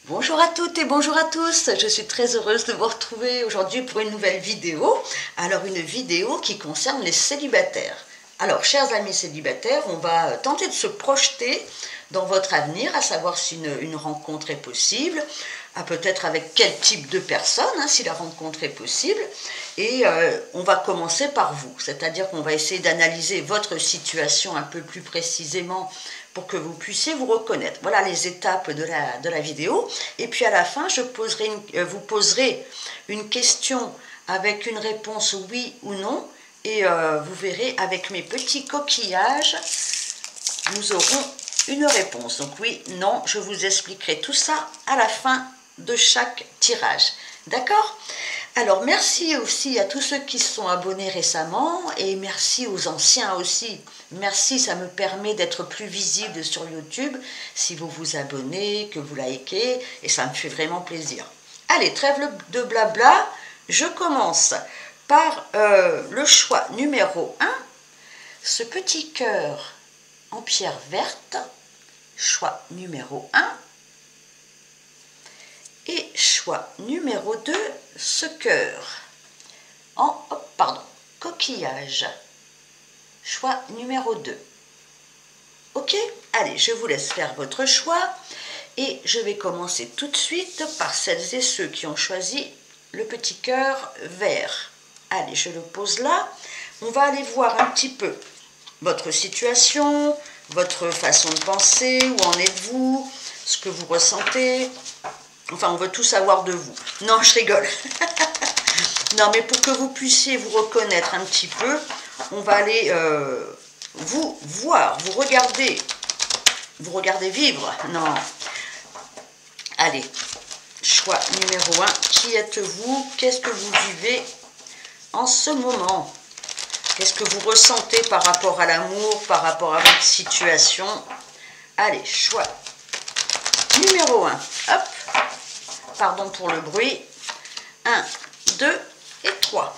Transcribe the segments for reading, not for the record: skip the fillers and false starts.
Bonjour à toutes et bonjour à tous, je suis très heureuse de vous retrouver aujourd'hui pour une nouvelle vidéo. Alors une vidéo qui concerne les célibataires. Alors chers amis célibataires, on va tenter de se projeter dans votre avenir, à savoir si une rencontre est possible, peut-être avec quel type de personne, si la rencontre est possible. Et on va commencer par vous, c'est-à-dire qu'on va essayer d'analyser votre situation un peu plus précisément pour que vous puissiez vous reconnaître. Voilà les étapes de la vidéo. Et puis à la fin, vous poserez une question avec une réponse oui ou non. Et vous verrez, avec mes petits coquillages, nous aurons une réponse. Donc oui, non, je vous expliquerai tout ça à la fin de chaque tirage. D'accord ? Alors merci aussi à tous ceux qui se sont abonnés récemment et merci aux anciens aussi. Merci, ça me permet d'être plus visible sur YouTube si vous vous abonnez, que vous likez et ça me fait vraiment plaisir. Allez, trêve de blabla, je commence par le choix numéro 1, ce petit cœur en pierre verte, choix numéro 1. Et choix numéro 2, ce cœur en coquillage. Choix numéro 2. Ok ? Allez, je vous laisse faire votre choix et je vais commencer tout de suite par celles et ceux qui ont choisi le petit cœur vert. Allez, je le pose là. On va aller voir un petit peu votre situation, votre façon de penser, où en êtes-vous, ce que vous ressentez. Enfin, on veut tout savoir de vous. Non, je rigole. Non, mais pour que vous puissiez vous reconnaître un petit peu, on va aller vous voir, vous regarder vivre. Non. Allez, choix numéro 1. Qui êtes-vous? Qu'est-ce que vous vivez en ce moment? Qu'est-ce que vous ressentez par rapport à l'amour, par rapport à votre situation? Allez, choix numéro 1. Hop. Pardon pour le bruit. 1, 2 et 3.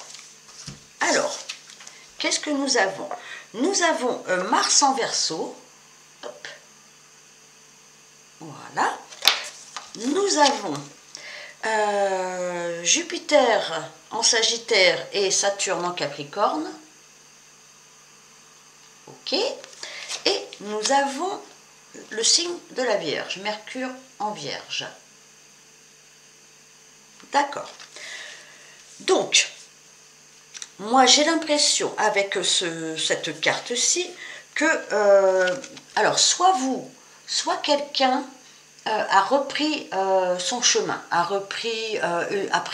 Alors, qu'est-ce que nous avons? Nous avons Mars en Verseau. Hop. Voilà. Nous avons Jupiter en Sagittaire et Saturne en Capricorne. Ok. Et nous avons le signe de la Vierge, Mercure en Vierge. D'accord. Donc, moi j'ai l'impression avec cette carte-ci que, alors soit vous, soit quelqu'un a repris son chemin, a pris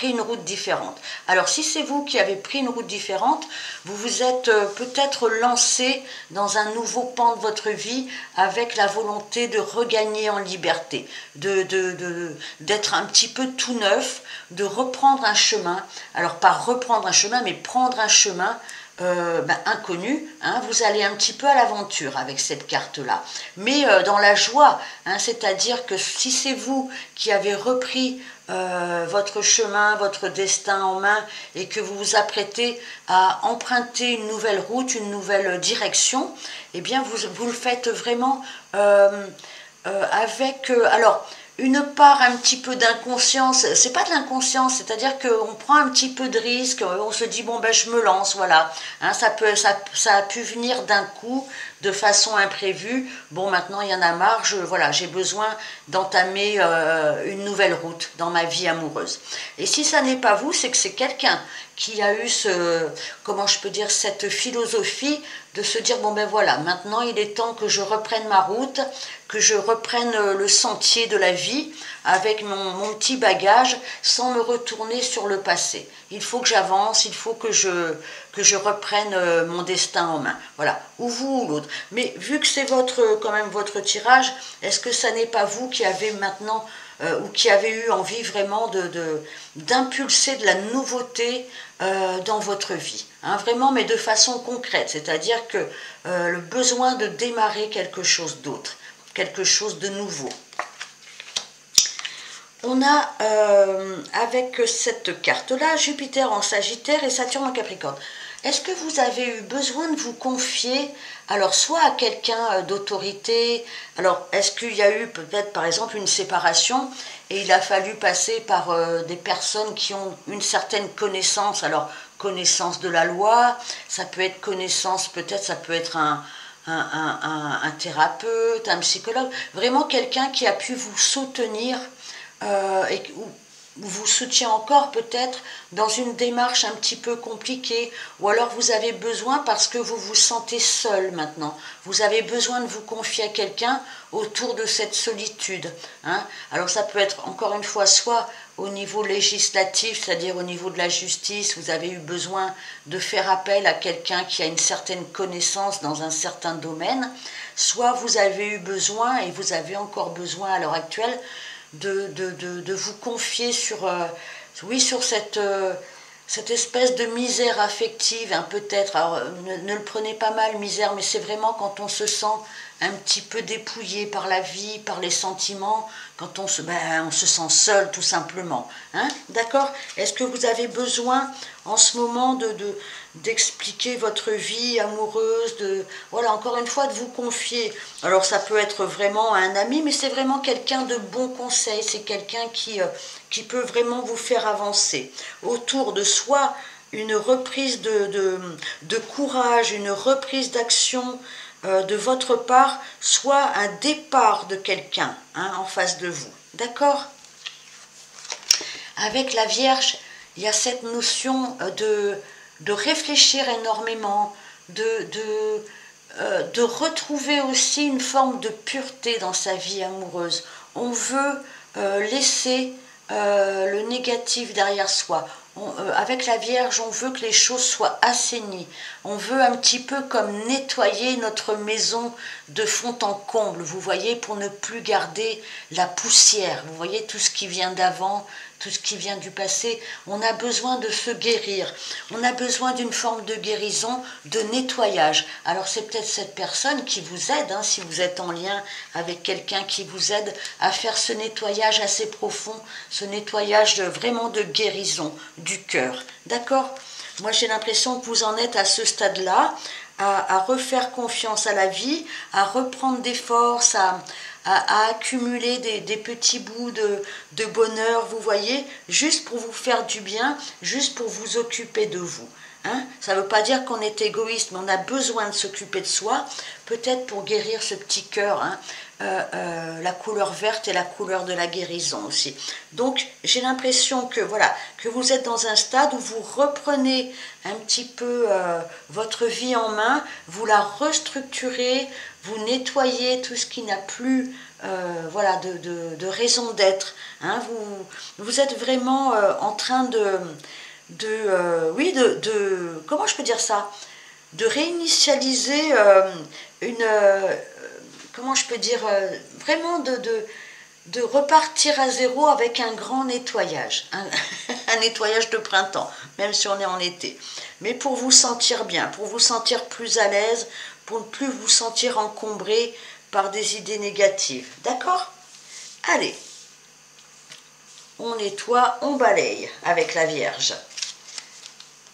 une route différente. Alors si c'est vous qui avez pris une route différente, vous vous êtes peut-être lancé dans un nouveau pan de votre vie avec la volonté de regagner en liberté, d'être un petit peu tout neuf, de reprendre un chemin. Alors pas reprendre un chemin, mais prendre un chemin inconnu, vous allez un petit peu à l'aventure avec cette carte-là, mais dans la joie, c'est-à-dire que si c'est vous qui avez repris votre chemin, votre destin en main et que vous vous apprêtez à emprunter une nouvelle route, une nouvelle direction, eh bien vous le faites vraiment avec... alors, une part un petit peu d'inconscience, c'est pas de l'inconscience, c'est-à-dire qu'on prend un petit peu de risque, on se dit bon ben je me lance, voilà, ça a pu venir d'un coup, de façon imprévue, bon maintenant il y en a marre, j'ai besoin d'entamer une nouvelle route dans ma vie amoureuse. Et si ça n'est pas vous, c'est que c'est quelqu'un qui a eu cette philosophie de se dire bon ben voilà, maintenant il est temps que je reprenne ma route, que je reprenne le sentier de la vie avec mon petit bagage sans me retourner sur le passé. Il faut que j'avance, il faut que je reprenne mon destin en main. Voilà, ou vous ou l'autre. Mais vu que c'est quand même votre tirage, est-ce que ça n'est pas vous qui avez maintenant ou qui avez eu envie vraiment d'impulser de la nouveauté dans votre vie, vraiment, mais de façon concrète, c'est-à-dire que le besoin de démarrer quelque chose d'autre, quelque chose de nouveau. On a, avec cette carte-là, Jupiter en Sagittaire et Saturne en Capricorne. Est-ce que vous avez eu besoin de vous confier Alors, soit à quelqu'un d'autorité. Alors, est-ce qu'il y a eu peut-être, par exemple, une séparation et il a fallu passer par des personnes qui ont une certaine connaissance. Alors, connaissance de la loi, ça peut être connaissance, peut-être ça peut être un thérapeute, un psychologue, vraiment quelqu'un qui a pu vous soutenir ou vous soutient encore peut-être dans une démarche un petit peu compliquée, ou alors vous avez besoin parce que vous vous sentez seul maintenant, vous avez besoin de vous confier à quelqu'un autour de cette solitude. Hein. Alors ça peut être encore une fois soit au niveau législatif, c'est-à-dire au niveau de la justice, vous avez eu besoin de faire appel à quelqu'un qui a une certaine connaissance dans un certain domaine, soit vous avez eu besoin, et vous avez encore besoin à l'heure actuelle, de vous confier sur, sur cette espèce de misère affective, hein, peut-être. Alors, ne le prenez pas mal, misère, mais c'est vraiment quand on se sent un petit peu dépouillé par la vie, par les sentiments, quand on se sent seul, tout simplement. Hein, d'accord? Est-ce que vous avez besoin, en ce moment, d'expliquer votre vie amoureuse, voilà, encore une fois, de vous confier? Alors, ça peut être vraiment un ami, mais c'est vraiment quelqu'un de bon conseil, c'est quelqu'un qui peut vraiment vous faire avancer autour de soi, une reprise de courage, une reprise d'action de votre part, soit un départ de quelqu'un, hein, en face de vous. D'accord? Avec la Vierge, il y a cette notion de réfléchir énormément, de retrouver aussi une forme de pureté dans sa vie amoureuse. On veut laisser le négatif derrière soi. Avec la Vierge, on veut que les choses soient assainies. On veut un petit peu comme nettoyer notre maison de fond en comble, vous voyez, pour ne plus garder la poussière. Vous voyez, tout ce qui vient d'avant, tout ce qui vient du passé, on a besoin de se guérir. On a besoin d'une forme de guérison, de nettoyage. Alors c'est peut-être cette personne qui vous aide, hein, si vous êtes en lien avec quelqu'un qui vous aide à faire ce nettoyage assez profond, ce nettoyage vraiment de guérison du cœur. D'accord? Moi j'ai l'impression que vous en êtes à ce stade-là, à refaire confiance à la vie, à reprendre des forces, à accumuler des petits bouts de bonheur, vous voyez, juste pour vous faire du bien, juste pour vous occuper de vous. Hein, ça ne veut pas dire qu'on est égoïste, mais on a besoin de s'occuper de soi, peut-être pour guérir ce petit cœur, hein, la couleur verte et la couleur de la guérison aussi. Donc j'ai l'impression que voilà, que vous êtes dans un stade où vous reprenez un petit peu votre vie en main, vous la restructurez, vous nettoyez tout ce qui n'a plus voilà, de raison d'être. Hein, vous êtes vraiment en train comment je peux dire ça, de réinitialiser comment je peux dire, vraiment de repartir à zéro avec un grand nettoyage, un nettoyage de printemps, même si on est en été, mais pour vous sentir bien, pour vous sentir plus à l'aise, pour ne plus vous sentir encombré par des idées négatives, d'accord? Allez, on nettoie, on balaye avec la Vierge.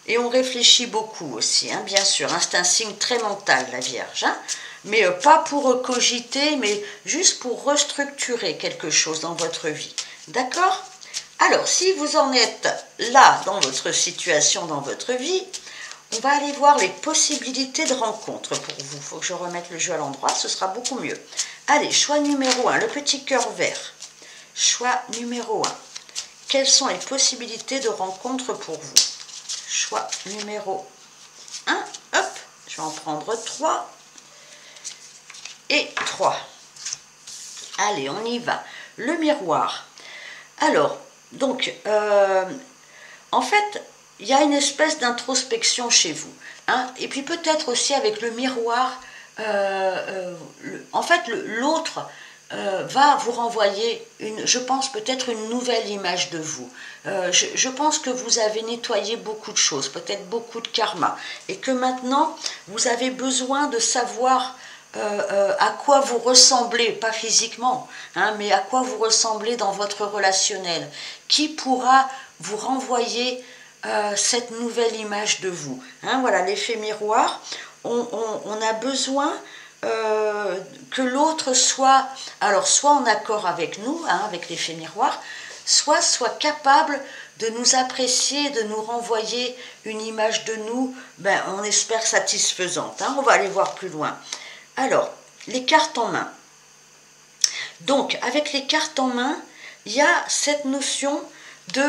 Et on réfléchit beaucoup aussi, hein, bien sûr. Hein, c'est un signe très mental, la Vierge. Hein, mais pas pour cogiter, mais juste pour restructurer quelque chose dans votre vie. D'accord? Alors, si vous en êtes là, dans votre situation, dans votre vie, on va aller voir les possibilités de rencontre pour vous. Il faut que je remette le jeu à l'endroit, ce sera beaucoup mieux. Allez, choix numéro 1, le petit cœur vert. Choix numéro 1. Quelles sont les possibilités de rencontre pour vous? Choix numéro 1, hop, je vais en prendre 3 et 3. Allez, on y va. Le miroir. Alors, donc, en fait, il y a une espèce d'introspection chez vous. Hein, et puis peut-être aussi avec le miroir, en fait, l'autre va vous renvoyer, je pense, peut-être une nouvelle image de vous. Je pense que vous avez nettoyé beaucoup de choses, peut-être beaucoup de karma, et que maintenant, vous avez besoin de savoir à quoi vous ressemblez, pas physiquement, hein, mais à quoi vous ressemblez dans votre relationnel, qui pourra vous renvoyer cette nouvelle image de vous. Hein, voilà, l'effet miroir. on a besoin que l'autre soit, alors soit en accord avec nous, hein, avec l'effet miroir, soit capable de nous apprécier, de nous renvoyer une image de nous, ben, on espère satisfaisante. Hein. On va aller voir plus loin. Alors, les cartes en main. Donc, avec les cartes en main, il y a cette notion de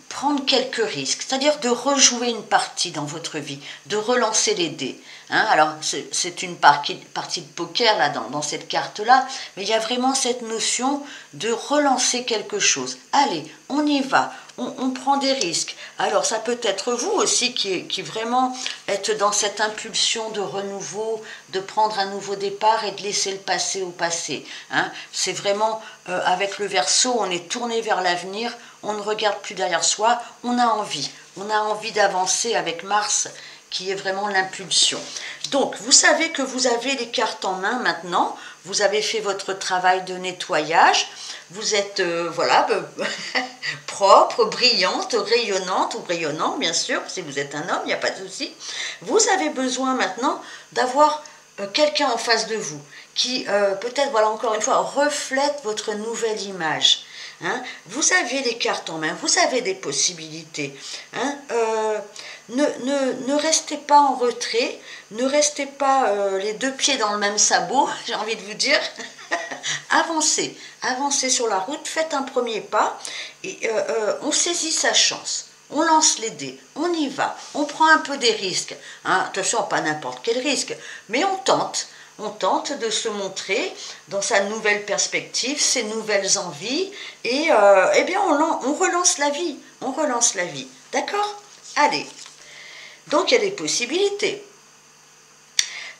prendre quelques risques, c'est-à-dire de rejouer une partie dans votre vie, de relancer les dés. Hein, alors, c'est une partie de poker là, dans cette carte-là, mais il y a vraiment cette notion de relancer quelque chose. Allez, on y va, on prend des risques. Alors, ça peut être vous aussi qui vraiment êtes dans cette impulsion de renouveau, de prendre un nouveau départ et de laisser le passé au passé. Hein. C'est vraiment, avec le Verseau, on est tourné vers l'avenir, on ne regarde plus derrière soi, on a envie d'avancer avec Mars, qui est vraiment l'impulsion. Donc, vous savez que vous avez les cartes en main maintenant, vous avez fait votre travail de nettoyage, vous êtes, voilà, propre, brillante, rayonnante, ou rayonnant, bien sûr, si vous êtes un homme, il n'y a pas de souci. Vous avez besoin maintenant d'avoir quelqu'un en face de vous, qui, peut-être, voilà, encore une fois, reflète votre nouvelle image. Hein, vous avez les cartes en main, vous avez des possibilités. Hein, ne restez pas en retrait, ne restez pas les deux pieds dans le même sabot, j'ai envie de vous dire. Avancez, avancez sur la route, faites un premier pas et on saisit sa chance. On lance les dés, on y va, on prend un peu des risques. Hein, attention, pas n'importe quel risque, mais on tente. On tente de se montrer dans sa nouvelle perspective, ses nouvelles envies, et eh bien on relance la vie, on relance la vie. D'accord? Allez. Donc il y a des possibilités.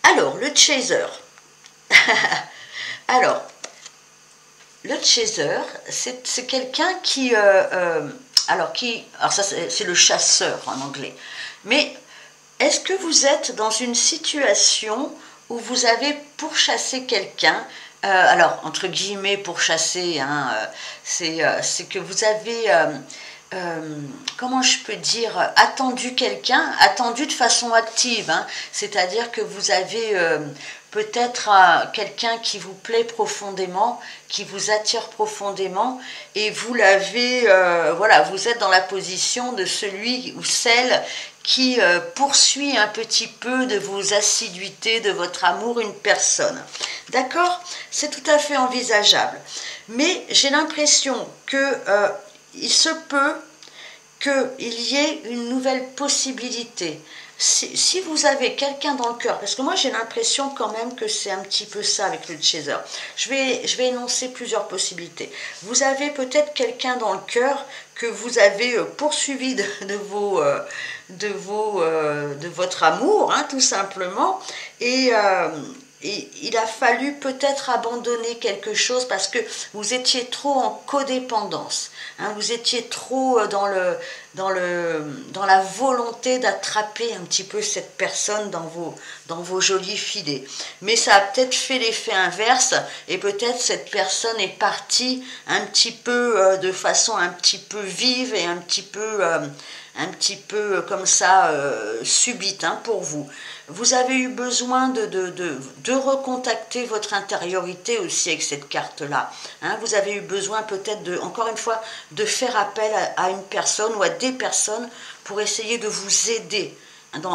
Alors, le chaser. Alors, le chaser, c'est quelqu'un qui... alors ça c'est le chasseur en anglais. Mais est-ce que vous êtes dans une situation où vous avez pourchassé quelqu'un, alors entre guillemets pourchasser, hein, c'est que vous avez, comment je peux dire, attendu quelqu'un, attendu de façon active, hein, c'est-à-dire que vous avez peut-être quelqu'un qui vous plaît profondément, qui vous attire profondément, et vous l'avez, voilà, vous êtes dans la position de celui ou celle qui poursuit un petit peu de vos assiduités, de votre amour, une personne. D'accord? C'est tout à fait envisageable. Mais j'ai l'impression que il se peut qu'il y ait une nouvelle possibilité. Si vous avez quelqu'un dans le cœur, parce que moi j'ai l'impression quand même que c'est un petit peu ça avec le chaser, je vais énoncer plusieurs possibilités. Vous avez peut-être quelqu'un dans le cœur que vous avez poursuivi de votre amour, hein, tout simplement, et il a fallu peut-être abandonner quelque chose parce que vous étiez trop en codépendance, hein, vous étiez trop dans la volonté d'attraper un petit peu cette personne dans vos jolis filets. Mais ça a peut-être fait l'effet inverse et peut-être cette personne est partie un petit peu de façon un petit peu vive et un petit peu comme ça subite, hein, pour vous. Vous avez eu besoin de recontacter votre intériorité aussi avec cette carte-là. Hein, vous avez eu besoin peut-être, encore une fois, de faire appel à une personne ou à des personnes pour essayer de vous aider.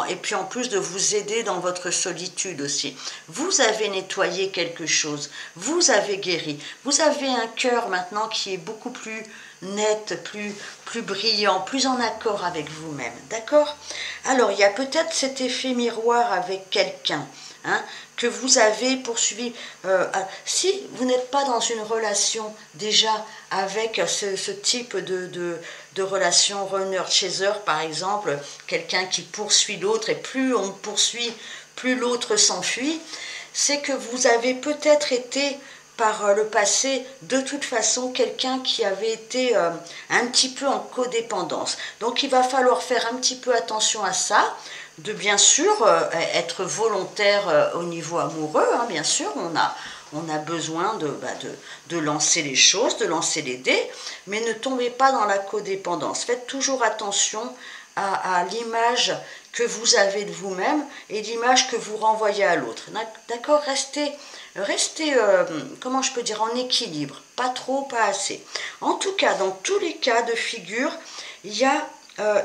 Et puis en plus de vous aider dans votre solitude aussi. Vous avez nettoyé quelque chose, vous avez guéri, vous avez un cœur maintenant qui est beaucoup plus net, plus brillant, plus en accord avec vous-même, d'accord? Alors il y a peut-être cet effet miroir avec quelqu'un, hein, que vous avez poursuivi. Si vous n'êtes pas dans une relation déjà avec ce type de relation runner-chaser, par exemple, quelqu'un qui poursuit l'autre, et plus on poursuit, plus l'autre s'enfuit, c'est que vous avez peut-être été par le passé, de toute façon, quelqu'un qui avait été un petit peu en codépendance. Donc il va falloir faire un petit peu attention à ça, de bien sûr être volontaire au niveau amoureux, hein, bien sûr, on a besoin de lancer les choses, de lancer les dés, mais ne tombez pas dans la codépendance. Faites toujours attention à l'image que vous avez de vous-même et l'image que vous renvoyez à l'autre. D'accord? Restez comment je peux dire, en équilibre. Pas trop, pas assez. En tout cas, dans tous les cas de figure, il y a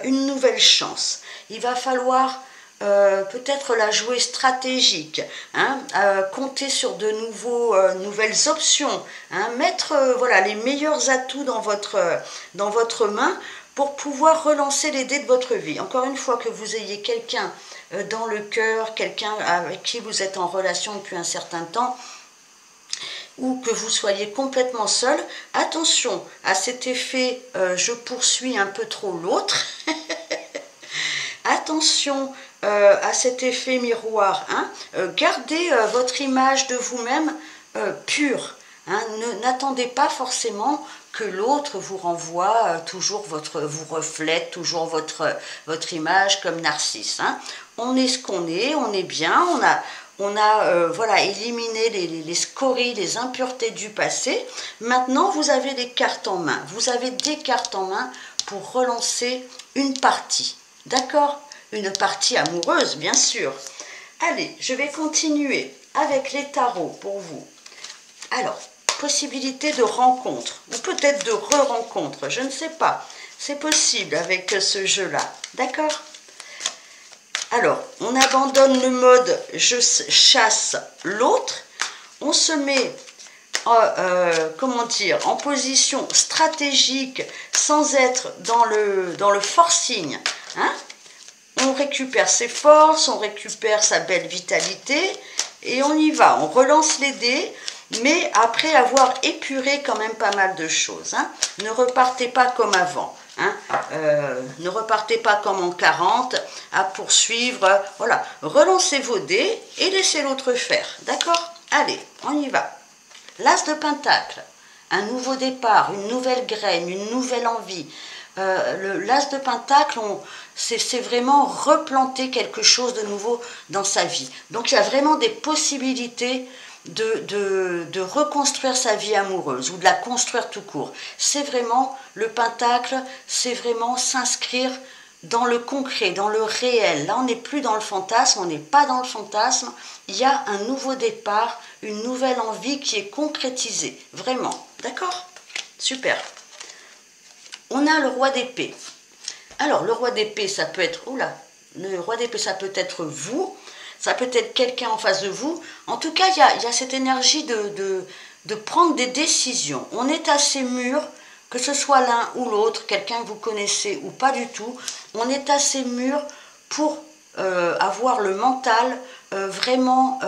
une nouvelle chance. Il va falloir peut-être la jouer stratégique, hein, compter sur de nouvelles options, hein, mettre voilà, les meilleurs atouts dans votre main pour pouvoir relancer les dés de votre vie. Encore une fois, que vous ayez quelqu'un dans le cœur, quelqu'un avec qui vous êtes en relation depuis un certain temps, ou que vous soyez complètement seul, attention à cet effet je poursuis un peu trop l'autre. Attention à cet effet miroir. Hein. Gardez votre image de vous-même pure. Hein. N'attendez pas forcément que l'autre vous renvoie toujours vous reflète toujours votre image comme Narcisse. Hein. On est ce qu'on est, on est bien, on a voilà, éliminé les scories, les impuretés du passé. Maintenant, vous avez les cartes en main. Vous avez des cartes en main pour relancer une partie. D'accord? Une partie amoureuse, bien sûr. Allez, je vais continuer avec les tarots pour vous. Alors, possibilité de rencontre, ou peut-être de re-rencontre, je ne sais pas. C'est possible avec ce jeu-là. D'accord? Alors, on abandonne le mode « je chasse l'autre », on se met comment dire, en position stratégique sans être dans le forcing. Hein? On récupère ses forces, on récupère sa belle vitalité et on y va. On relance les dés, mais après avoir épuré quand même pas mal de choses. Hein? Ne repartez pas comme avant. Hein, ne repartez pas comme en 40 à poursuivre. Voilà, relancez vos dés et laissez l'autre faire. D'accord? Allez, on y va. L'As de Pentacle, un nouveau départ, une nouvelle graine, une nouvelle envie. L'As de Pentacle, c'est vraiment replanter quelque chose de nouveau dans sa vie. Donc il y a vraiment des possibilités de reconstruire sa vie amoureuse ou de la construire tout court. C'est vraiment, le pentacle, c'est vraiment s'inscrire dans le concret, dans le réel. Là, on n'est plus dans le fantasme, on n'est pas dans le fantasme. Il y a un nouveau départ, une nouvelle envie qui est concrétisée. Vraiment. D'accord? Super. On a le roi d'épée. Alors, le roi d'épée, ça peut être... Oula, le roi d'épée, ça peut être vous. Ça peut être quelqu'un en face de vous. En tout cas, il y a cette énergie de prendre des décisions. On est assez mûr, que ce soit l'un ou l'autre, quelqu'un que vous connaissez ou pas du tout. On est assez mûr pour avoir le mental vraiment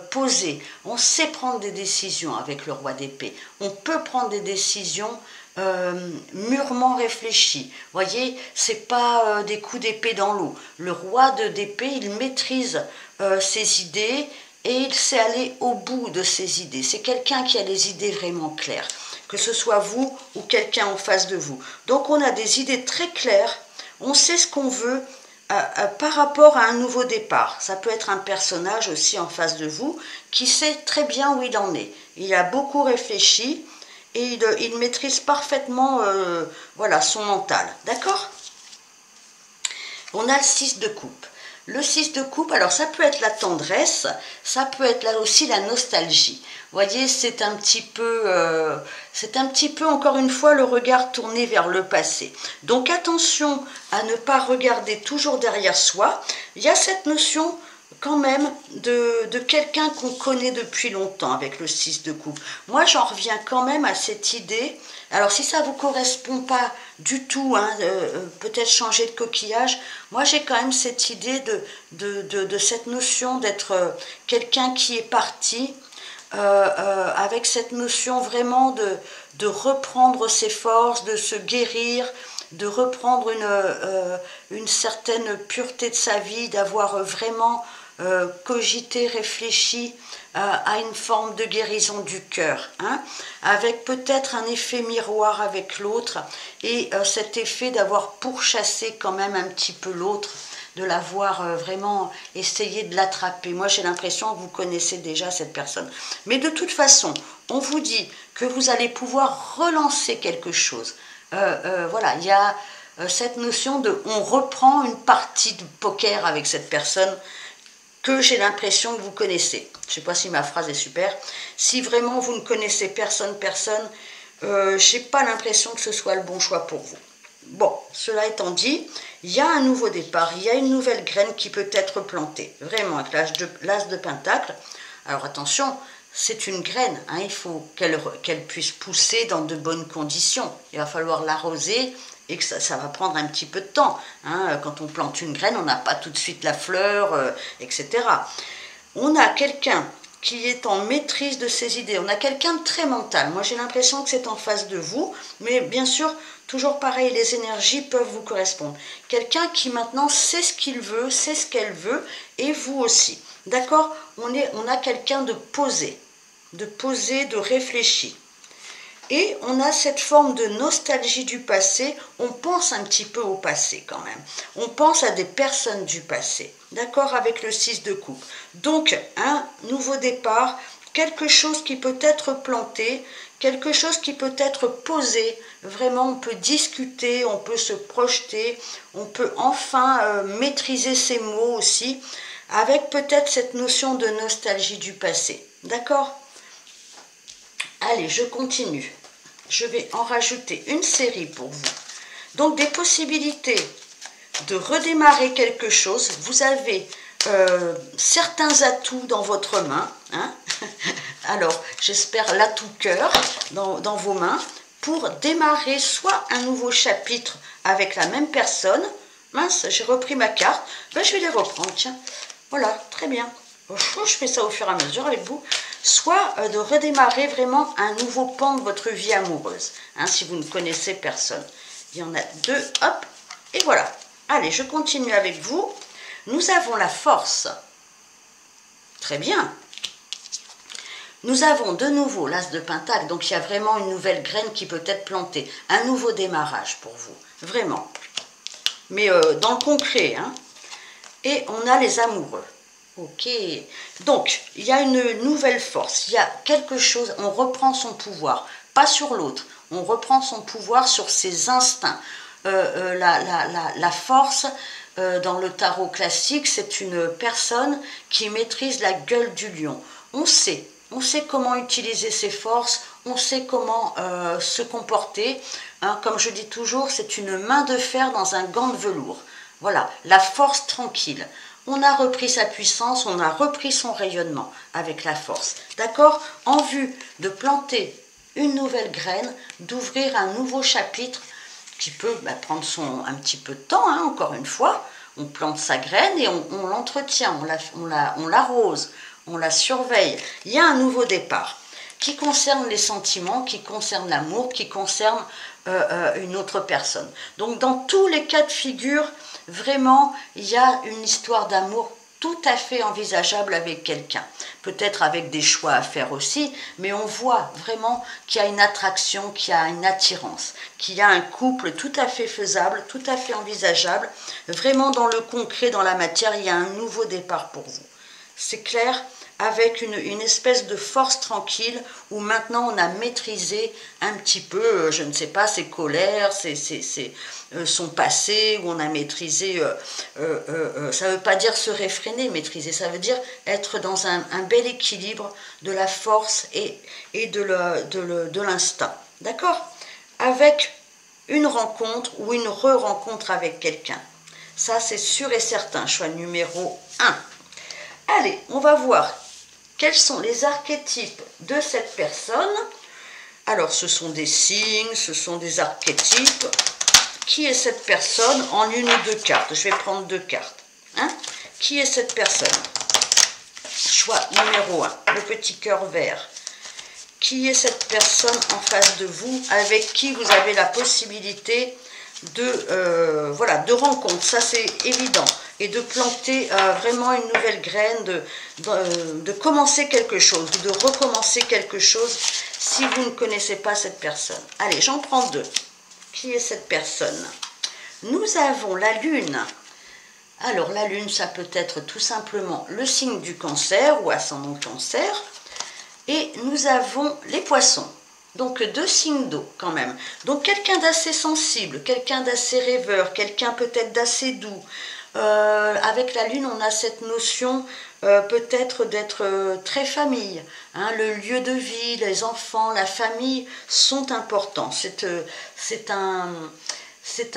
posé. On sait prendre des décisions avec le roi d'épée. On peut prendre des décisions mûrement réfléchies. Vous voyez, c'est pas des coups d'épée dans l'eau. Le roi d'épée, il maîtrise ses idées et il sait aller au bout de ses idées. C'est quelqu'un qui a les idées vraiment claires, que ce soit vous ou quelqu'un en face de vous. Donc on a des idées très claires, on sait ce qu'on veut par rapport à un nouveau départ. Ça peut être un personnage aussi en face de vous qui sait très bien où il en est. Il a beaucoup réfléchi et il maîtrise parfaitement voilà, son mental. D'accord? On a le 6 de coupe. Le 6 de coupe, alors ça peut être la tendresse, ça peut être là aussi la nostalgie. Vous voyez, c'est un petit peu encore une fois le regard tourné vers le passé. Donc attention à ne pas regarder toujours derrière soi. Il y a cette notion quand même de quelqu'un qu'on connaît depuis longtemps avec le 6 de coupe. Moi, j'en reviens quand même à cette idée. Alors, si ça ne vous correspond pas du tout, hein, peut-être changer de coquillage, moi, j'ai quand même cette idée de cette notion d'être quelqu'un qui est parti, avec cette notion vraiment de reprendre ses forces, de se guérir, de reprendre une certaine pureté de sa vie, d'avoir vraiment cogité, réfléchi à une forme de guérison du cœur, hein, avec peut-être un effet miroir avec l'autre et cet effet d'avoir pourchassé quand même un petit peu l'autre, de l'avoir vraiment essayé de l'attraper. Moi, j'ai l'impression que vous connaissez déjà cette personne. Mais de toute façon, on vous dit que vous allez pouvoir relancer quelque chose. Voilà, il y a cette notion de on reprend une partie de poker avec cette personne que j'ai l'impression que vous connaissez. Je ne sais pas si ma phrase est super. Si vraiment vous ne connaissez personne, je n'ai pas l'impression que ce soit le bon choix pour vous. Bon, cela étant dit, il y a un nouveau départ, il y a une nouvelle graine qui peut être plantée. Vraiment, avec l'as de pentacle. Alors attention, c'est une graine, hein, il faut qu'elle puisse pousser dans de bonnes conditions. Il va falloir l'arroser et que ça va prendre un petit peu de temps. Hein. Quand on plante une graine, on n'a pas tout de suite la fleur, etc. On a quelqu'un qui est en maîtrise de ses idées. On a quelqu'un de très mental. Moi, j'ai l'impression que c'est en face de vous, mais bien sûr, toujours pareil, les énergies peuvent vous correspondre. Quelqu'un qui maintenant sait ce qu'il veut, sait ce qu'elle veut, et vous aussi. D'accord ? On a quelqu'un de posé, de réfléchi. Et on a cette forme de nostalgie du passé, on pense un petit peu au passé quand même. On pense à des personnes du passé, d'accord, avec le 6 de coupe. Donc, un nouveau départ, quelque chose qui peut être planté, quelque chose qui peut être posé. Vraiment, on peut discuter, on peut se projeter, on peut enfin maîtriser ses mots aussi, avec peut-être cette notion de nostalgie du passé. D'accord ? Allez, je continue. Je vais en rajouter une série pour vous. Donc, des possibilités de redémarrer quelque chose. Vous avez certains atouts dans votre main. Hein. Alors, j'espère l'atout cœur dans vos mains pour démarrer soit un nouveau chapitre avec la même personne. Mince, j'ai repris ma carte. Ben, je vais les reprendre, tiens. Voilà, très bien. Je fais ça au fur et à mesure avec vous. Soit de redémarrer vraiment un nouveau pan de votre vie amoureuse, hein, si vous ne connaissez personne. Il y en a deux, hop, et voilà. Allez, je continue avec vous. Nous avons la force. Très bien. Nous avons de nouveau l'as de pentacle, donc il y a vraiment une nouvelle graine qui peut être plantée. Un nouveau démarrage pour vous, vraiment. Mais dans le concret, hein. Et on a les amoureux. Ok, donc il y a une nouvelle force, il y a quelque chose, on reprend son pouvoir, pas sur l'autre, on reprend son pouvoir sur ses instincts. La force, dans le tarot classique, c'est une personne qui maîtrise la gueule du lion. On sait comment utiliser ses forces, on sait comment se comporter. Hein, comme je dis toujours, c'est une main de fer dans un gant de velours. Voilà, la force tranquille. On a repris sa puissance, on a repris son rayonnement avec la force. D'accord ? En vue de planter une nouvelle graine, d'ouvrir un nouveau chapitre qui peut prendre un petit peu de temps, hein, encore une fois. On plante sa graine et on l'entretient, on l'arrose, on la surveille. Il y a un nouveau départ qui concerne les sentiments, qui concerne l'amour, qui concerne une autre personne. Donc dans tous les cas de figure, vraiment, il y a une histoire d'amour tout à fait envisageable avec quelqu'un. Peut-être avec des choix à faire aussi, mais on voit vraiment qu'il y a une attraction, qu'il y a une attirance, qu'il y a un couple tout à fait faisable, tout à fait envisageable. Vraiment dans le concret, dans la matière, il y a un nouveau départ pour vous. C'est clair ? Avec une espèce de force tranquille où maintenant on a maîtrisé un petit peu, je ne sais pas, ses colères, son passé, où on a maîtrisé, ça ne veut pas dire se réfréner, maîtriser, ça veut dire être dans un bel équilibre de la force et de l'instinct. D'accord ? Avec une rencontre ou une re-rencontre avec quelqu'un. Ça, c'est sûr et certain, choix numéro 1. Allez, on va voir quels sont les archétypes de cette personne. Alors, ce sont des signes, ce sont des archétypes. Qui est cette personne en une ou deux cartes? Je vais prendre deux cartes. Hein? Qui est cette personne? Choix numéro 1, le petit cœur vert. Qui est cette personne en face de vous avec qui vous avez la possibilité de rencontre? Ça, c'est évident. Et de planter vraiment une nouvelle graine, de commencer quelque chose, de recommencer quelque chose si vous ne connaissez pas cette personne. Allez, j'en prends deux. Qui est cette personne? Nous avons la Lune. Alors, la Lune, ça peut être tout simplement le signe du Cancer ou ascendant Cancer. Et nous avons les Poissons. Donc 2 signes d'eau quand même. Donc quelqu'un d'assez sensible, quelqu'un d'assez rêveur, quelqu'un peut-être d'assez doux. Avec la lune, on a cette notion peut-être d'être très famille. Hein, le lieu de vie, les enfants, la famille sont importants. C'est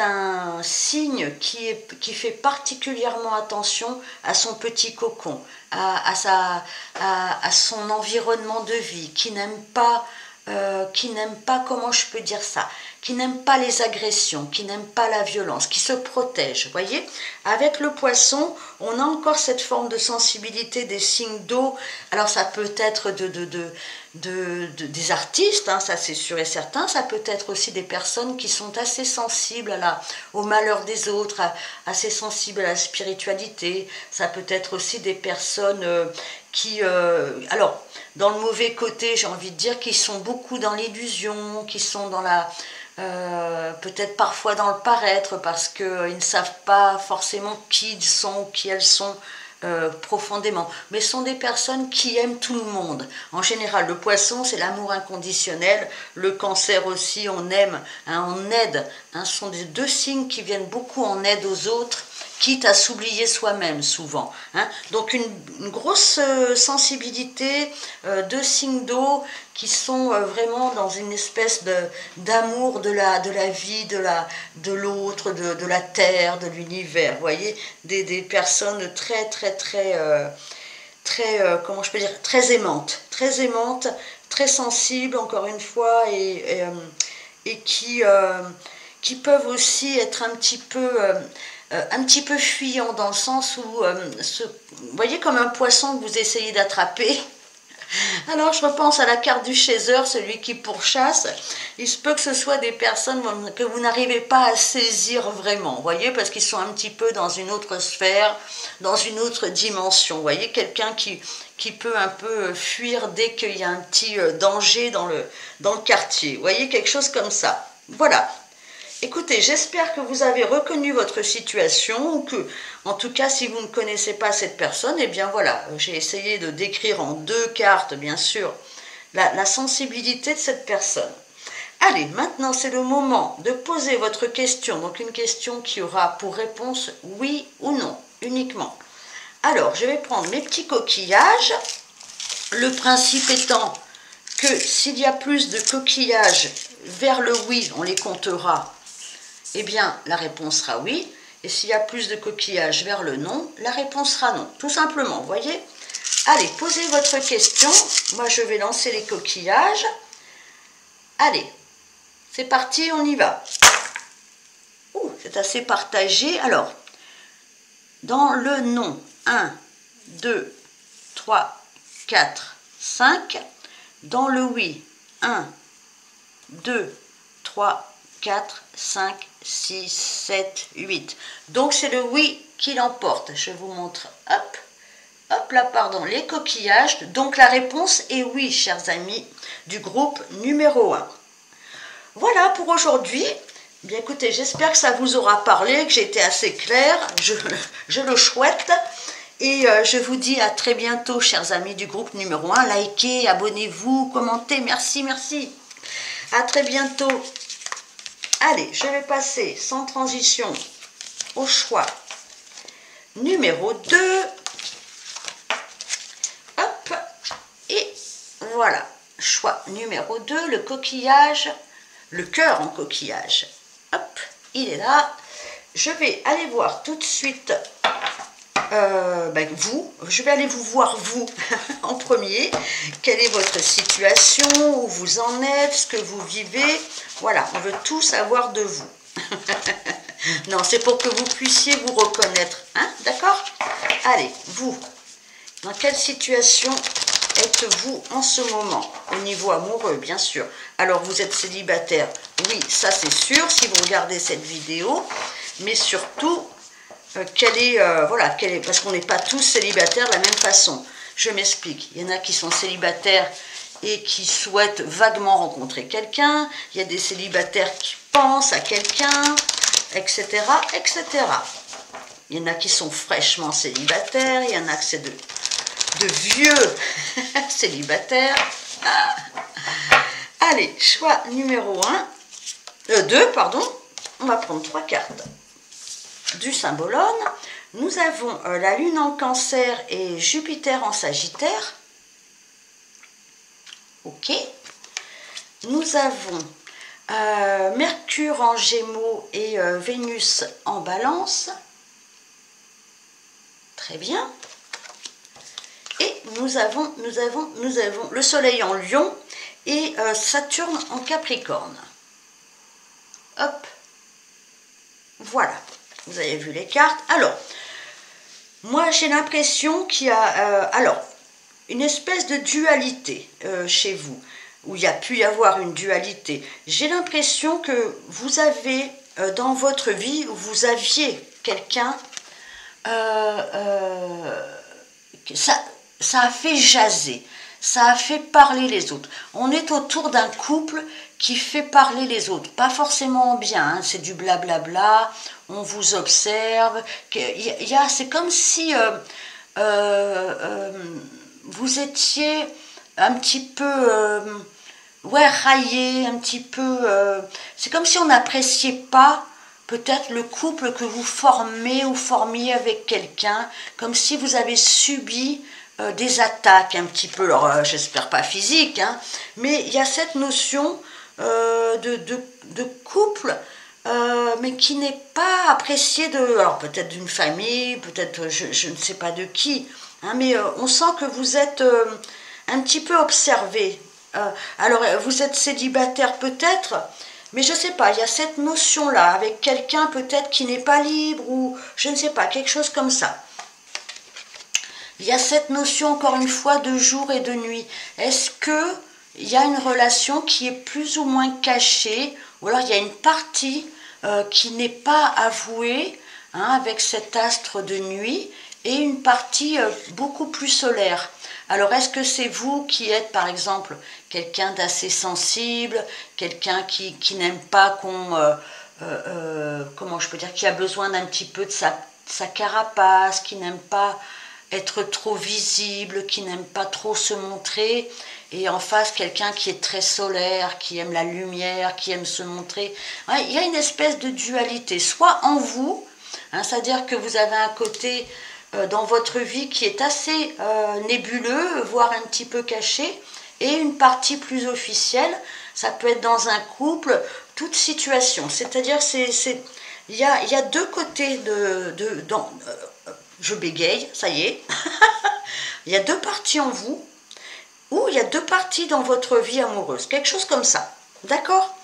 un signe qui fait particulièrement attention à son petit cocon, à son environnement de vie, qui n'aime pas, comment je peux dire ça, qui n'aime pas les agressions, qui n'aime pas la violence, qui se protège. Vous voyez, avec le poisson, on a encore cette forme de sensibilité des signes d'eau. Alors ça peut être des artistes, hein, ça c'est sûr et certain. Ça peut être aussi des personnes qui sont assez sensibles au malheur des autres, assez sensibles à la spiritualité. Ça peut être aussi des personnes alors dans le mauvais côté, j'ai envie de dire, qui sont beaucoup dans l'illusion, qui sont dans peut-être parfois dans le paraître, parce qu'ils ne savent pas forcément qui ils sont, qui elles sont profondément. Mais ce sont des personnes qui aiment tout le monde. En général, le poisson, c'est l'amour inconditionnel. Le cancer aussi, on aime, hein, on aide. Hein, ce sont des 2 signes qui viennent beaucoup en aide aux autres, quitte à s'oublier soi-même souvent. Hein. Donc une grosse sensibilité, 2 signes d'eau qui sont vraiment dans une espèce d'amour de la vie, de l'autre, de la terre, de l'univers. Vous voyez, des personnes très, comment je peux dire, très aimantes, très sensibles, encore une fois, et qui peuvent aussi être un petit peu fuyants, dans le sens où, vous voyez, comme un poisson que vous essayez d'attraper. Alors je repense à la carte du chasseur, celui qui pourchasse. Il se peut que ce soit des personnes que vous n'arrivez pas à saisir vraiment, vous voyez, parce qu'ils sont un petit peu dans une autre sphère, dans une autre dimension. Vous voyez, quelqu'un qui peut un peu fuir dès qu'il y a un petit danger dans le quartier. Vous voyez, quelque chose comme ça. Voilà. Écoutez, j'espère que vous avez reconnu votre situation, ou que, en tout cas, si vous ne connaissez pas cette personne, eh bien voilà, j'ai essayé de décrire en 2 cartes, bien sûr, la sensibilité de cette personne. Allez, maintenant c'est le moment de poser votre question, donc une question qui aura pour réponse oui ou non, uniquement. Alors, je vais prendre mes petits coquillages, le principe étant que s'il y a plus de coquillages vers le oui, on les comptera. Eh bien, la réponse sera oui. Et s'il y a plus de coquillages vers le non, la réponse sera non. Tout simplement, vous voyez. Allez, posez votre question. Moi, je vais lancer les coquillages. Allez, c'est parti, on y va. Ouh, c'est assez partagé. Alors, dans le non, 1, 2, 3, 4, 5. Dans le oui, 1, 2, 3, 4, 5, 6, 7, 8. Donc c'est le oui qui l'emporte. Je vous montre, hop là, pardon, les coquillages. Donc la réponse est oui, chers amis du groupe numéro 1. Voilà pour aujourd'hui. Bien écoutez, j'espère que ça vous aura parlé, que j'ai été assez claire. Je le souhaite. Et je vous dis à très bientôt, chers amis du groupe numéro 1. Likez, abonnez-vous, commentez. Merci, merci. À très bientôt. Allez, je vais passer sans transition au choix numéro 2. Hop, et voilà. Choix numéro 2, le coquillage, le cœur en coquillage. Hop, il est là. Je vais aller voir tout de suite je vais aller vous voir vous en premier. Quelle est votre situation, où vous en êtes, ce que vous vivez. Voilà, on veut tout savoir de vous. Non, c'est pour que vous puissiez vous reconnaître. Hein, d'accord? Allez, vous, dans quelle situation êtes-vous en ce moment? Au niveau amoureux, bien sûr. Alors, vous êtes célibataire? Oui, ça c'est sûr, si vous regardez cette vidéo. Mais surtout, parce qu'on n'est pas tous célibataires de la même façon. Je m'explique. Il y en a qui sont célibataires et qui souhaitent vaguement rencontrer quelqu'un. Il y a des célibataires qui pensent à quelqu'un, etc., etc. Il y en a qui sont fraîchement célibataires. Il y en a que c'est de vieux célibataires. Allez, choix numéro 2, pardon. On va prendre 3 cartes du symbolone. Nous avons la Lune en Cancer et Jupiter en Sagittaire. Ok. Nous avons Mercure en Gémeaux et Vénus en Balance. Très bien. Et nous avons le Soleil en Lion et Saturne en Capricorne. Hop. Voilà. Vous avez vu les cartes. Alors, moi j'ai l'impression qu'il y a une espèce de dualité chez vous, où il y a pu y avoir une dualité. J'ai l'impression que vous avez dans votre vie, vous aviez quelqu'un, ça a fait jaser, ça a fait parler les autres. On est autour d'un couple qui fait parler les autres, pas forcément bien, hein, c'est du blablabla, on vous observe, c'est comme si vous étiez un petit peu raillé, un petit peu, c'est comme si on n'appréciait pas peut-être le couple que vous formez ou formiez avec quelqu'un, comme si vous avez subi des attaques un petit peu, alors j'espère pas physique, hein, mais il y a cette notion de couple, mais qui n'est pas appréciée alors peut-être d'une famille, peut-être je ne sais pas de qui, hein, mais on sent que vous êtes un petit peu observé. Alors vous êtes célibataire peut-être, mais je ne sais pas, il y a cette notion-là, avec quelqu'un peut-être qui n'est pas libre, ou je ne sais pas, quelque chose comme ça. Il y a cette notion, encore une fois, de jour et de nuit. Est-ce qu'il y a une relation qui est plus ou moins cachée, ou alors il y a une partie qui n'est pas avouée, hein, avec cet astre de nuit, et une partie beaucoup plus solaire. Alors, est-ce que c'est vous qui êtes, par exemple, quelqu'un d'assez sensible, quelqu'un qui n'aime pas qu'on... comment je peux dire, qui a besoin d'un petit peu de sa carapace, qui n'aime pas être trop visible, qui n'aime pas trop se montrer, et en face, quelqu'un qui est très solaire, qui aime la lumière, qui aime se montrer. Ouais, il y a une espèce de dualité, soit en vous, hein, c'est-à-dire que vous avez un côté... dans votre vie qui est assez nébuleux, voire un petit peu caché, et une partie plus officielle, ça peut être dans un couple, toute situation. C'est-à-dire, il y a deux côtés je bégaye, ça y est. Il y a deux parties en vous, ou il y a deux parties dans votre vie amoureuse, quelque chose comme ça. D'accord ?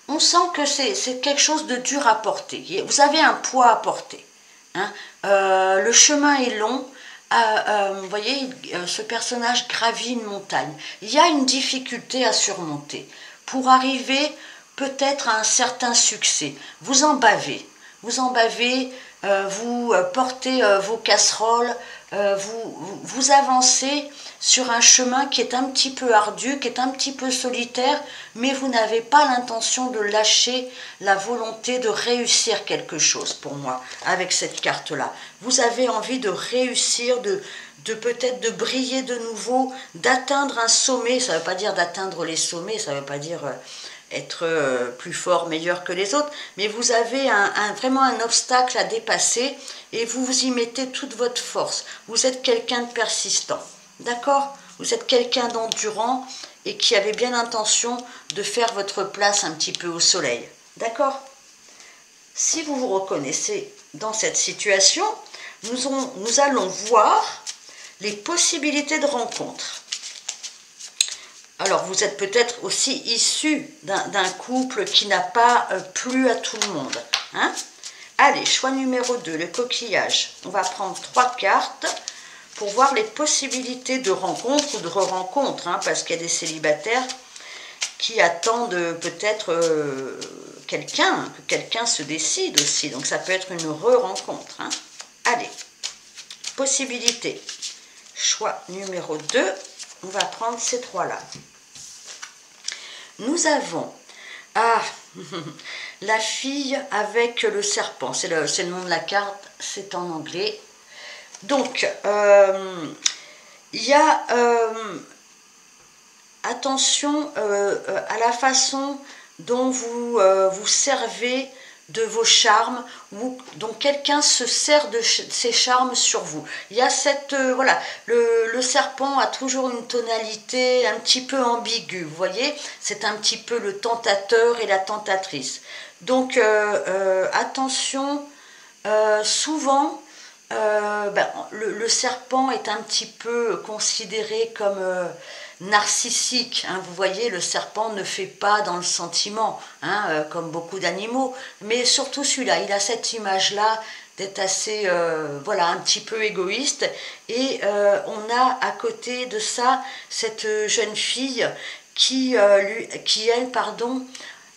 On sent que c'est quelque chose de dur à porter. Vous avez un poids à porter. Hein, le chemin est long, vous voyez, ce personnage gravit une montagne. Il y a une difficulté à surmonter pour arriver peut-être à un certain succès. Vous en bavez, vous portez vos casseroles, vous avancez sur un chemin qui est un petit peu ardu, qui est un petit peu solitaire, mais vous n'avez pas l'intention de lâcher la volonté de réussir quelque chose pour moi, avec cette carte-là. Vous avez envie de réussir, de peut-être de briller de nouveau, d'atteindre un sommet. Ça ne veut pas dire d'atteindre les sommets, ça ne veut pas dire être plus fort, meilleur que les autres, mais vous avez vraiment un obstacle à dépasser et vous y mettez toute votre force. Vous êtes quelqu'un de persistant, d'accord ? Vous êtes quelqu'un d'endurant et qui avait bien l'intention de faire votre place un petit peu au soleil, d'accord ? Si vous vous reconnaissez dans cette situation, nous allons voir les possibilités de rencontre. Alors, vous êtes peut-être aussi issu d'un couple qui n'a pas plu à tout le monde. Hein ? Allez, choix numéro 2, le coquillage. On va prendre 3 cartes pour voir les possibilités de rencontre ou de re-rencontre, hein, parce qu'il y a des célibataires qui attendent peut-être que quelqu'un se décide aussi. Donc, ça peut être une re-rencontre. Hein. Allez, possibilités. Choix numéro 2. On va prendre ces 3-là. Nous avons la fille avec le serpent. C'est le nom de la carte, c'est en anglais. Donc, il y a attention à la façon dont vous vous servez de vos charmes, ou dont quelqu'un se sert de ses charmes sur vous. Il y a cette voilà, le serpent a toujours une tonalité un petit peu ambiguë, vous voyez, c'est un petit peu le tentateur et la tentatrice. Donc attention, souvent le serpent est un petit peu considéré comme narcissique, hein. Vous voyez, le serpent ne fait pas dans le sentiment, hein, comme beaucoup d'animaux, mais surtout celui-là, il a cette image-là d'être assez, voilà, un petit peu égoïste, et on a à côté de ça cette jeune fille qui elle, pardon,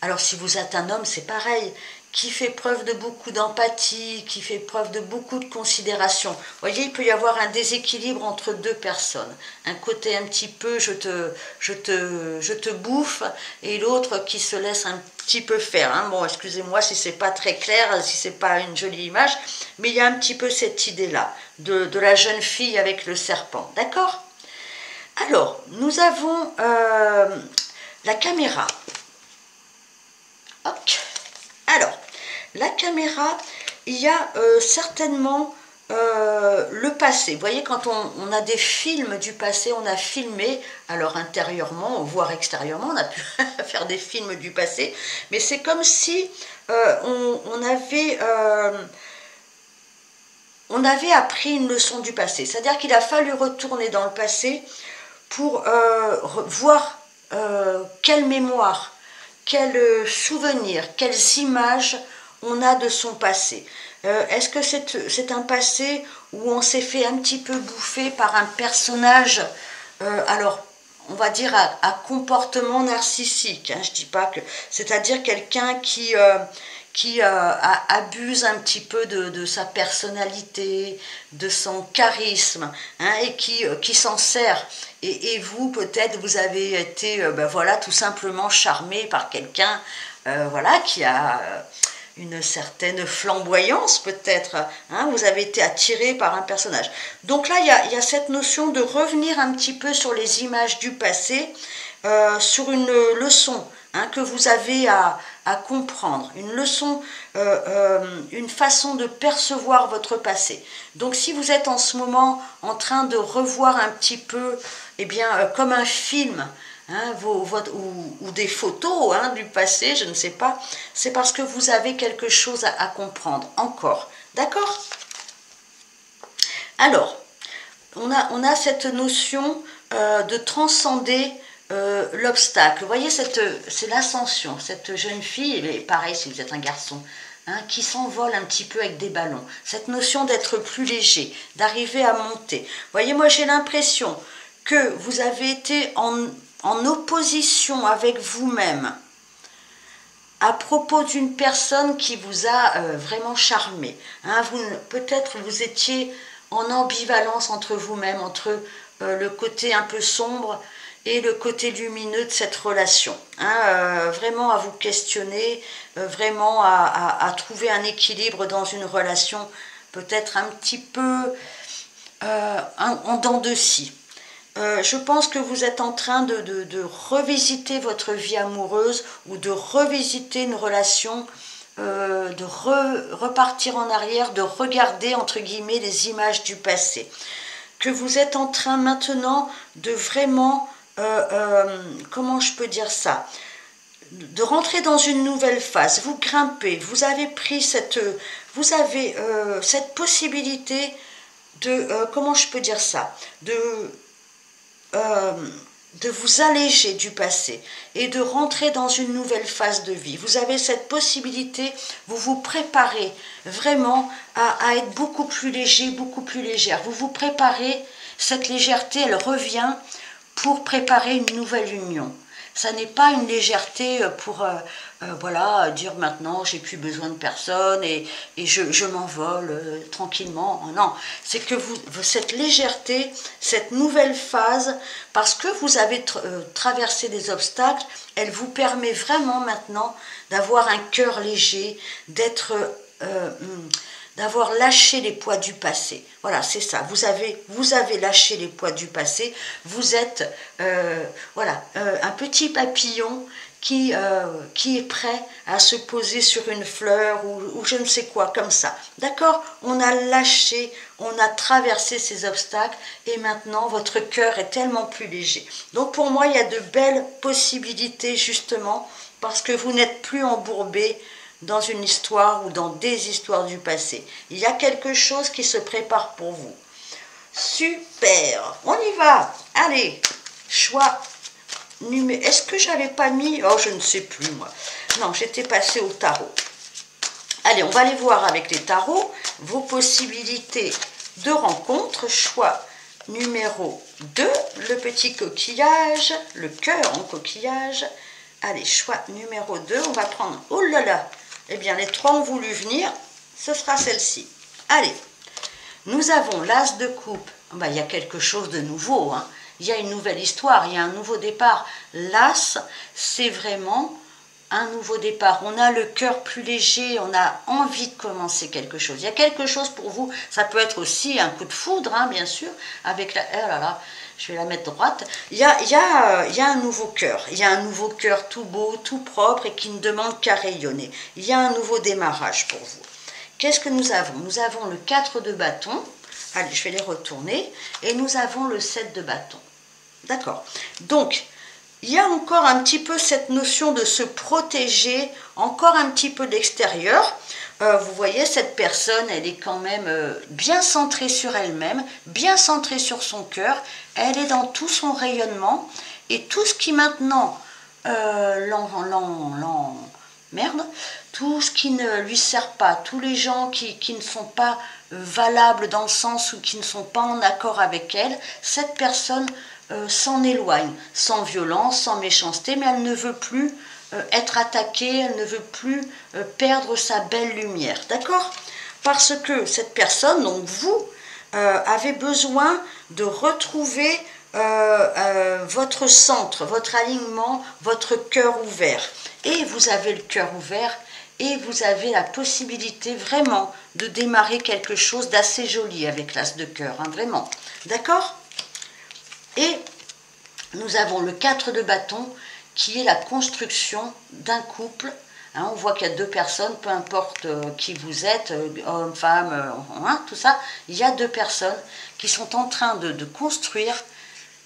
alors si vous êtes un homme, c'est pareil, qui fait preuve de beaucoup d'empathie, qui fait preuve de beaucoup de considération. Vous voyez, il peut y avoir un déséquilibre entre deux personnes. Un côté un petit peu je te bouffe, et l'autre qui se laisse un petit peu faire. Hein. Bon, excusez-moi si c'est pas très clair, si c'est pas une jolie image, mais il y a un petit peu cette idée-là de la jeune fille avec le serpent. D'accord? Alors, nous avons la caméra. Hop. Alors, la caméra, il y a certainement le passé. Vous voyez, quand on a des films du passé, on a filmé, alors intérieurement, voire extérieurement, on a pu faire des films du passé, mais c'est comme si on avait appris une leçon du passé. C'est-à-dire qu'il a fallu retourner dans le passé pour voir quelle mémoire, quels souvenirs, quelles images on a de son passé. Est-ce que c'est un passé où on s'est fait un petit peu bouffer par un personnage, alors on va dire à comportement narcissique, hein, je dis pas que, c'est-à-dire quelqu'un qui abuse un petit peu de sa personnalité, de son charisme, hein, et qui s'en sert. Et vous, peut-être, vous avez été voilà, tout simplement charmé par quelqu'un voilà, qui a une certaine flamboyance, peut-être. Hein, vous avez été attiré par un personnage. Donc là, il y a cette notion de revenir un petit peu sur les images du passé, sur une leçon, hein, que vous avez à comprendre, une leçon, une façon de percevoir votre passé. Donc si vous êtes en ce moment en train de revoir un petit peu, eh bien, comme un film, hein, ou des photos, hein, du passé, je ne sais pas, c'est parce que vous avez quelque chose à comprendre encore. D'accord? Alors, on a cette notion de transcender l'obstacle. Vous voyez, c'est l'ascension. Cette jeune fille, et pareil si vous êtes un garçon, hein, qui s'envole un petit peu avec des ballons. Cette notion d'être plus léger, d'arriver à monter. Vous voyez, moi j'ai l'impression que vous avez été en opposition avec vous-même à propos d'une personne qui vous a vraiment charmé. Hein, peut-être vous étiez en ambivalence entre vous-même, entre le côté un peu sombre et le côté lumineux de cette relation. Hein, vraiment à vous questionner, vraiment à trouver un équilibre dans une relation peut-être un petit peu en dents de scie. Je pense que vous êtes en train de revisiter votre vie amoureuse ou de revisiter une relation, de repartir en arrière, de regarder entre guillemets les images du passé. Que vous êtes en train maintenant de vraiment, comment je peux dire ça, de rentrer dans une nouvelle phase. Vous grimpez, vous avez pris cette possibilité de, comment je peux dire ça, de vous alléger du passé et de rentrer dans une nouvelle phase de vie. Vous avez cette possibilité, vous vous préparez vraiment à être beaucoup plus léger, beaucoup plus légère. Vous vous préparez, cette légèreté, elle revient pour préparer une nouvelle union. Ça n'est pas une légèreté pour voilà, dire maintenant j'ai plus besoin de personne et je m'envole tranquillement. Non, c'est que cette légèreté, cette nouvelle phase, parce que vous avez traversé des obstacles, elle vous permet vraiment maintenant d'avoir un cœur léger, d'avoir lâché les poids du passé. Voilà, c'est ça. Vous avez lâché les poids du passé. Vous êtes voilà, un petit papillon qui est prêt à se poser sur une fleur ou je ne sais quoi, comme ça. D'accord? On a lâché, on a traversé ces obstacles et maintenant votre cœur est tellement plus léger. Donc pour moi, il y a de belles possibilités justement parce que vous n'êtes plus embourbé dans une histoire ou dans des histoires du passé. Il y a quelque chose qui se prépare pour vous. Super! On y va! Allez, choix numéro... Est-ce que j'avais pas mis... Oh, je ne sais plus, moi. Non, j'étais passée au tarot. Allez, on va aller voir avec les tarots vos possibilités de rencontre. Choix numéro 2, le petit coquillage, le cœur en coquillage. Allez, choix numéro 2, on va prendre... Oh là là! Eh bien, les 3 ont voulu venir, ce sera celle-ci. Allez, nous avons l'as de coupe. Ben, il y a quelque chose de nouveau, hein. Il y a une nouvelle histoire, il y a un nouveau départ. L'as, c'est vraiment un nouveau départ. On a le cœur plus léger, on a envie de commencer quelque chose. Il y a quelque chose pour vous, ça peut être aussi un coup de foudre, hein, bien sûr, avec la... Oh là là, je vais la mettre droite. Il y a un nouveau cœur. Il y a un nouveau cœur tout beau, tout propre et qui ne demande qu'à rayonner. Il y a un nouveau démarrage pour vous. Qu'est-ce que nous avons? Nous avons le 4 de bâton. Allez, je vais les retourner. Et nous avons le 7 de bâton. D'accord. Donc, il y a encore un petit peu cette notion de se protéger, encore un petit peu de l'extérieur. Vous voyez, cette personne, elle est quand même bien centrée sur elle-même, bien centrée sur son cœur. Elle est dans tout son rayonnement. Et tout ce qui maintenant merde, tout ce qui ne lui sert pas, tous les gens qui ne sont pas valables dans le sens où qui ne sont pas en accord avec elle, cette personne s'en éloigne, sans violence, sans méchanceté, mais elle ne veut plus être attaquée, elle ne veut plus perdre sa belle lumière, d'accord? Parce que cette personne, donc vous, avez besoin de retrouver votre centre, votre alignement, votre cœur ouvert. Et vous avez le cœur ouvert et vous avez la possibilité vraiment de démarrer quelque chose d'assez joli avec l'as de cœur, hein, vraiment. D'accord? Et nous avons le 4 de bâton qui est la construction d'un couple. Hein, on voit qu'il y a 2 personnes, peu importe qui vous êtes, homme, femme, hein, tout ça. Il y a 2 personnes qui sont en train de construire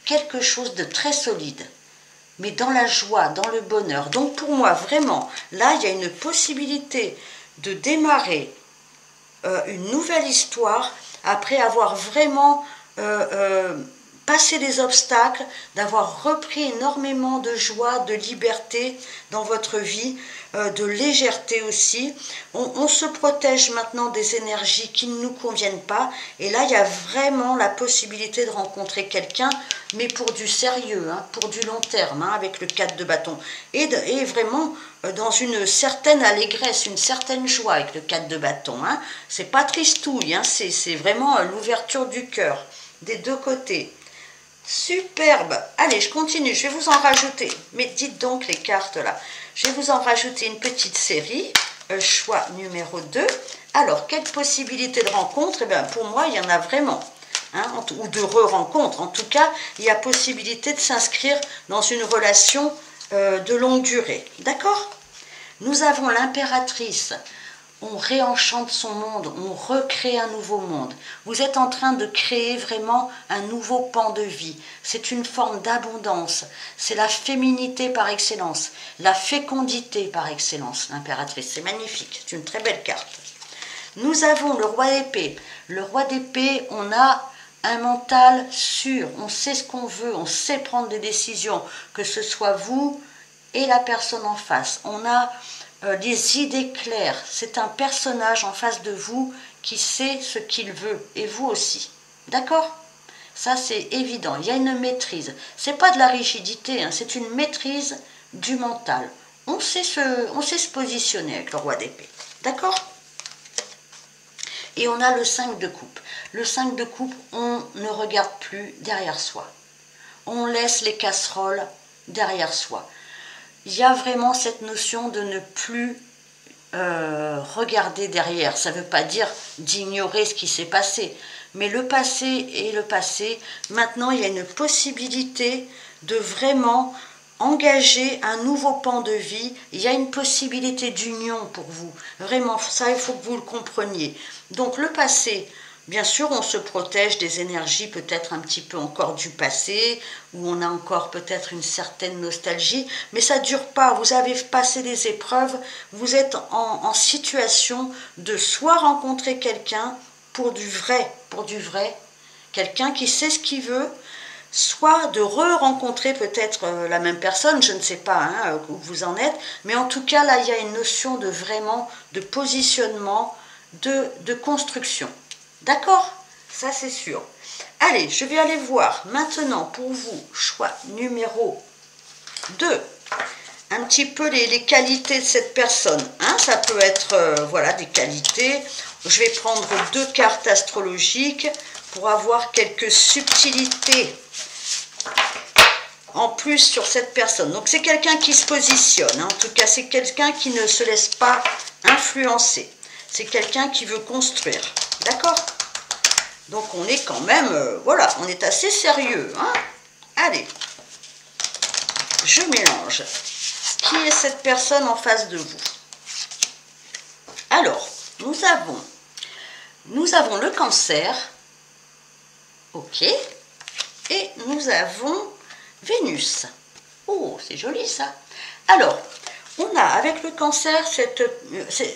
quelque chose de très solide, mais dans la joie, dans le bonheur. Donc pour moi, vraiment, là, il y a une possibilité de démarrer une nouvelle histoire après avoir vraiment passé les obstacles, d'avoir repris énormément de joie, de liberté dans votre vie, de légèreté aussi. On se protège maintenant des énergies qui ne nous conviennent pas. Et là, il y a vraiment la possibilité de rencontrer quelqu'un, mais pour du sérieux, hein, pour du long terme, hein, avec le 4 de bâton. Et vraiment dans une certaine allégresse, une certaine joie avec le 4 de bâton. Hein. C'est pas tristouille, hein, c'est vraiment l'ouverture du cœur, des 2 côtés. Superbe. Allez, je continue, je vais vous en rajouter. Mais dites donc les cartes là. Je vais vous en rajouter une petite série. Choix numéro 2. Alors, quelle possibilité de rencontre? Eh bien, pour moi, il y en a vraiment. Hein, ou de re-rencontre. En tout cas, il y a possibilité de s'inscrire dans une relation de longue durée. D'accord? Nous avons l'impératrice. On réenchante son monde, on recrée un nouveau monde. Vous êtes en train de créer vraiment un nouveau pan de vie. C'est une forme d'abondance. C'est la féminité par excellence, la fécondité par excellence, l'impératrice. C'est magnifique, c'est une très belle carte. Nous avons le roi d'épée. Le roi d'épée, on a un mental sûr, on sait ce qu'on veut, on sait prendre des décisions, que ce soit vous et la personne en face. On a des idées claires. C'est un personnage en face de vous qui sait ce qu'il veut, et vous aussi. D'accord? Ça, c'est évident. Il y a une maîtrise. C'est pas de la rigidité, hein, c'est une maîtrise du mental. On sait se positionner avec le roi d'épée. D'accord? Et on a le 5 de coupe. Le 5 de coupe, on ne regarde plus derrière soi. On laisse les casseroles derrière soi. Il y a vraiment cette notion de ne plus regarder derrière. Ça ne veut pas dire d'ignorer ce qui s'est passé. Mais le passé est le passé. Maintenant, il y a une possibilité de vraiment engager un nouveau pan de vie. Il y a une possibilité d'union pour vous. Vraiment, ça, il faut que vous le compreniez. Donc, le passé, bien sûr, on se protège des énergies peut-être un petit peu encore du passé, où on a encore peut-être une certaine nostalgie, mais ça ne dure pas. Vous avez passé des épreuves, vous êtes en situation de soit rencontrer quelqu'un pour du vrai, quelqu'un qui sait ce qu'il veut, soit de re-rencontrer peut-être la même personne, je ne sais pas hein, où vous en êtes, mais en tout cas là il y a une notion de vraiment de positionnement, de construction. D'accord? Ça c'est sûr. Allez, je vais aller voir maintenant pour vous, choix numéro 2, un petit peu les qualités de cette personne. Hein, ça peut être voilà, des qualités. Je vais prendre 2 cartes astrologiques pour avoir quelques subtilités en plus sur cette personne. Donc c'est quelqu'un qui se positionne, hein. En tout cas c'est quelqu'un qui ne se laisse pas influencer. C'est quelqu'un qui veut construire. D'accord? Donc on est quand même, voilà, on est assez sérieux. Hein. Allez, je mélange. Qui est cette personne en face de vous? Alors, nous avons le Cancer, ok, et nous avons Vénus. Oh, c'est joli ça. Alors, on a avec le Cancer,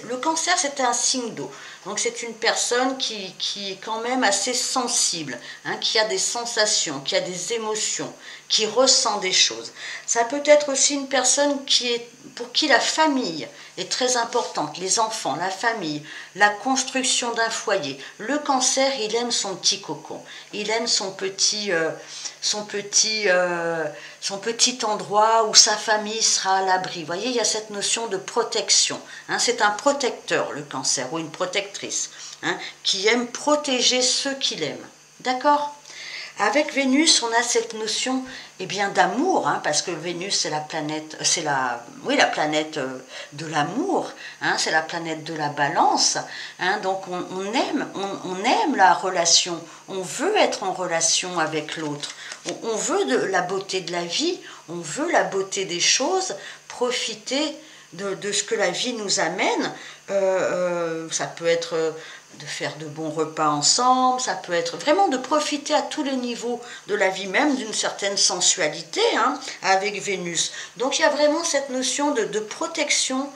le Cancer c'est un signe d'eau. Donc c'est une personne qui est quand même assez sensible, hein, qui a des sensations, qui a des émotions, qui ressent des choses. Ça peut être aussi une personne pour qui la famille est très importante, les enfants, la famille, la construction d'un foyer. Le Cancer, il aime son petit cocon, il aime son petit endroit où sa famille sera à l'abri. Vous voyez, il y a cette notion de protection. Hein, c'est un protecteur, le Cancer, ou une protectrice, hein, qui aime protéger ceux qu'il aime. D'accord? Avec Vénus, on a cette notion eh bien, d'amour, hein, parce que Vénus, c'est la planète, la planète de l'amour, hein, c'est la planète de la balance. Hein, donc on aime la relation, on veut être en relation avec l'autre. On veut de la beauté de la vie, on veut la beauté des choses, profiter de ce que la vie nous amène. Ça peut être de faire de bons repas ensemble, ça peut être vraiment de profiter à tous les niveaux de la vie, même d'une certaine sensualité, hein, avec Vénus. Donc il y a vraiment cette notion de protection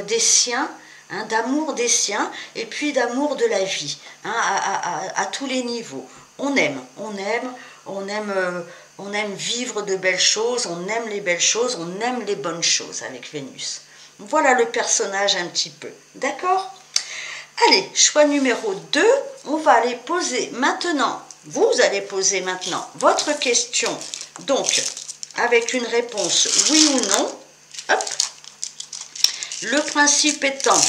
des siens, hein, d'amour des siens, et puis d'amour de la vie, hein, à tous les niveaux. On aime vivre de belles choses, on aime les belles choses, on aime les bonnes choses avec Vénus. Voilà le personnage un petit peu. D'accord? Allez, choix numéro 2, on va aller poser maintenant, vous allez poser maintenant votre question, donc avec une réponse oui ou non. Hop. Le principe étant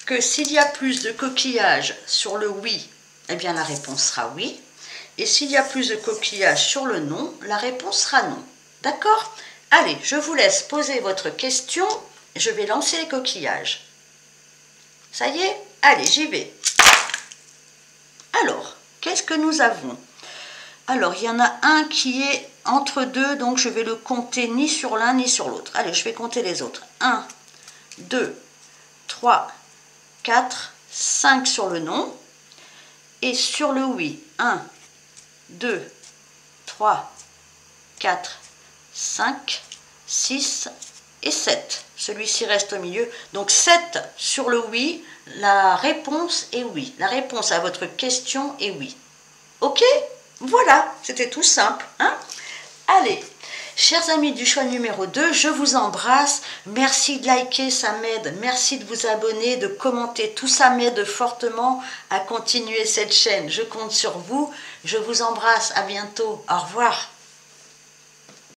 que s'il y a plus de coquillages sur le oui, eh bien la réponse sera oui. Et s'il y a plus de coquillages sur le non, la réponse sera non. D'accord? Allez, je vous laisse poser votre question. Je vais lancer les coquillages. Ça y est? Allez, j'y vais. Alors, qu'est-ce que nous avons? Alors, il y en a un qui est entre deux, donc je vais le compter ni sur l'un ni sur l'autre. Allez, je vais compter les autres. 1, 2, 3, 4, 5 sur le non. Et sur le oui, 1, 2, 3, 4, 5, 6 et 7. Celui-ci reste au milieu. Donc 7 sur le oui, la réponse est oui. La réponse à votre question est oui. Ok? Voilà, c'était tout simple. Hein? Allez, chers amis du choix numéro 2, je vous embrasse. Merci de liker, ça m'aide. Merci de vous abonner, de commenter. Tout ça m'aide fortement à continuer cette chaîne. Je compte sur vous. Je vous embrasse. À bientôt. Au revoir.